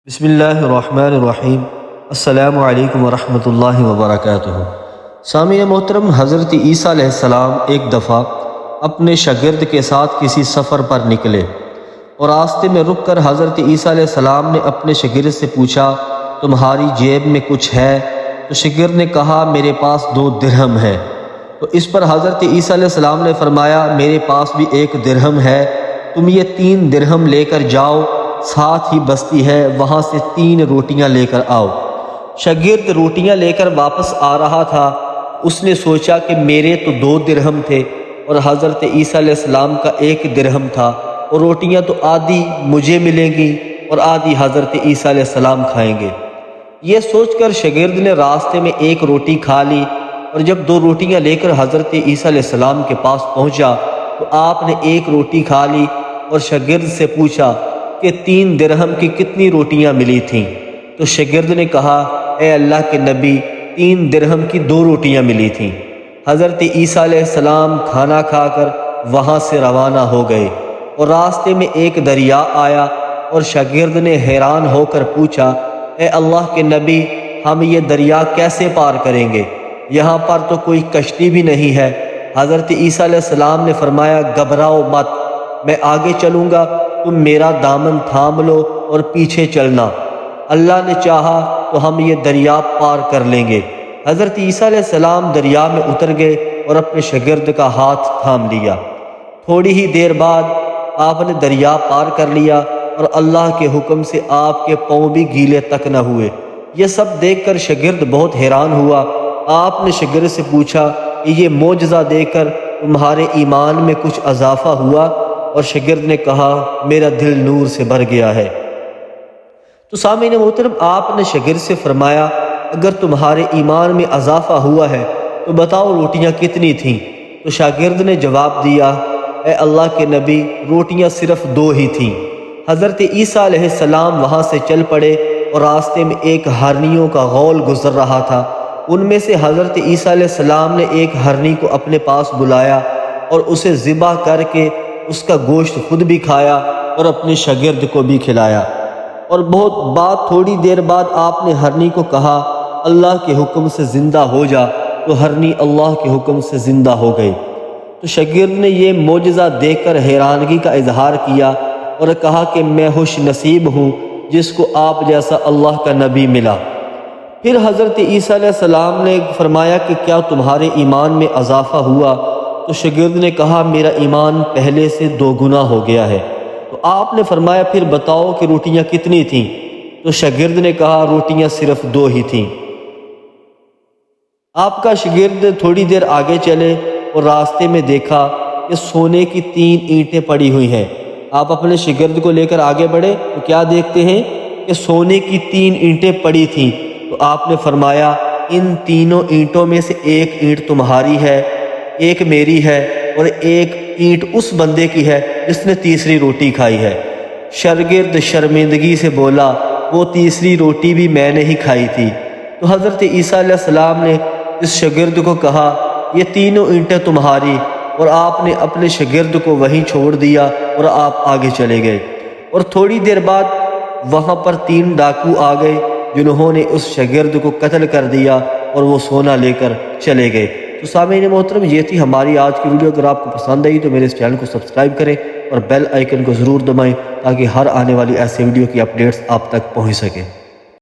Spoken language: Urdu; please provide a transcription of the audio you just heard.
بسم اللہ الرحمن الرحیم۔ السلام علیکم ورحمۃ اللہ وبرکاتہ۔ سامعین محترم، حضرت عیسیٰ علیہ السلام ایک دفعہ اپنے شاگرد کے ساتھ کسی سفر پر نکلے اور راستے میں رک کر حضرت عیسیٰ علیہ السلام نے اپنے شاگرد سے پوچھا، تمہاری جیب میں کچھ ہے؟ تو شاگرد نے کہا، میرے پاس 2 درہم ہے۔ تو اس پر حضرت عیسیٰ علیہ السلام نے فرمایا، میرے پاس بھی 1 درہم ہے، تم یہ 3 درہم لے کر جاؤ، ساتھ ہی بستی ہے، وہاں سے 3 روٹیاں لے کر آؤ۔ شاگرد روٹیاں لے کر واپس آ رہا تھا، اس نے سوچا کہ میرے تو 2 درہم تھے اور حضرت عیسیٰ علیہ السلام کا 1 درہم تھا، اور روٹیاں تو آدھی مجھے ملیں گی اور آدھی حضرت عیسیٰ علیہ السلام کھائیں گے۔ یہ سوچ کر شاگرد نے راستے میں 1 روٹی کھا لی، اور جب 2 روٹیاں لے کر حضرت عیسیٰ علیہ السلام کے پاس پہنچا تو آپ نے 1 روٹی کھا لی اور شاگرد سے پوچھا کہ 3 درہم کی کتنی روٹیاں ملی تھیں؟ تو شاگرد نے کہا، اے اللہ کے نبی، 3 درہم کی 2 روٹیاں ملی تھیں۔ حضرت عیسیٰ علیہ السلام کھانا کھا کر وہاں سے روانہ ہو گئے، اور راستے میں ایک دریا آیا اور شاگرد نے حیران ہو کر پوچھا، اے اللہ کے نبی، ہم یہ دریا کیسے پار کریں گے؟ یہاں پر تو کوئی کشتی بھی نہیں ہے۔ حضرت عیسیٰ علیہ السلام نے فرمایا، گھبراؤ مت، میں آگے چلوں گا، تم میرا دامن تھام لو اور پیچھے چلنا، اللہ نے چاہا تو ہم یہ دریا پار کر لیں گے۔ حضرت عیسیٰ علیہ السلام دریا میں اتر گئے اور اپنے شاگرد کا ہاتھ تھام لیا۔ تھوڑی ہی دیر بعد آپ نے دریا پار کر لیا اور اللہ کے حکم سے آپ کے پاؤں بھی گیلے تک نہ ہوئے۔ یہ سب دیکھ کر شاگرد بہت حیران ہوا۔ آپ نے شاگرد سے پوچھا کہ یہ معجزہ دیکھ کر تمہارے ایمان میں کچھ اضافہ ہوا؟ اور شاگرد نے کہا، میرا دل نور سے بھر گیا ہے۔ تو سامعین محترم، آپ نے شاگرد سے فرمایا، اگر تمہارے ایمان میں اضافہ ہوا ہے تو بتاؤ روٹیاں کتنی تھیں؟ تو شاگرد نے جواب دیا، اے اللہ کے نبی، روٹیاں صرف 2 ہی تھیں۔ حضرت عیسیٰ علیہ السلام وہاں سے چل پڑے اور راستے میں ایک ہرنیوں کا غول گزر رہا تھا۔ ان میں سے حضرت عیسیٰ علیہ السلام نے ایک ہرنی کو اپنے پاس بلایا اور اسے ذبح کر کے اس کا گوشت خود بھی کھایا اور اپنے شاگرد کو بھی کھلایا۔ اور تھوڑی دیر بعد آپ نے ہرنی کو کہا، اللہ کے حکم سے زندہ ہو جا، تو ہرنی اللہ کے حکم سے زندہ ہو گئی۔ تو شاگرد نے یہ معجزہ دیکھ کر حیرانگی کا اظہار کیا اور کہا کہ میں خوش نصیب ہوں جس کو آپ جیسا اللہ کا نبی ملا۔ پھر حضرت عیسیٰ علیہ السلام نے فرمایا کہ کیا تمہارے ایمان میں اضافہ ہوا؟ تو شاگرد نے کہا، میرا ایمان پہلے سے 2 گنا ہو گیا ہے۔ تو آپ نے فرمایا، پھر بتاؤ کہ روٹیاں کتنی تھیں؟ تو شاگرد نے کہا، روٹیاں صرف 2 ہی تھیں۔ آپ کا شاگرد تھوڑی دیر آگے چلے اور راستے میں دیکھا کہ سونے کی 3 اینٹیں پڑی ہوئی ہیں۔ آپ اپنے شاگرد کو لے کر آگے بڑھے تو کیا دیکھتے ہیں کہ سونے کی 3 اینٹیں پڑی تھیں۔ تو آپ نے فرمایا، ان تینوں اینٹوں میں سے 1 اینٹ تمہاری ہے، 1 میری ہے، اور 1 اینٹ اس بندے کی ہے جس نے تیسری روٹی کھائی ہے۔ شاگرد شرمندگی سے بولا، وہ تیسری روٹی بھی میں نے ہی کھائی تھی۔ تو حضرت عیسیٰ علیہ السلام نے اس شاگرد کو کہا، یہ تینوں اینٹیں تمہاری، اور آپ نے اپنے شاگرد کو وہیں چھوڑ دیا اور آپ آگے چلے گئے۔ اور تھوڑی دیر بعد وہاں پر 3 ڈاکو آ گئے جنہوں نے اس شاگرد کو قتل کر دیا اور وہ سونا لے کر چلے گئے۔ تو سامعین محترم، یہ تھی ہماری آج کی ویڈیو۔ اگر آپ کو پسند آئی تو میرے اس چینل کو سبسکرائب کریں اور بیل آئیکن کو ضرور دبائیں تاکہ ہر آنے والی ایسی ویڈیو کی اپڈیٹس آپ تک پہنچ سکیں۔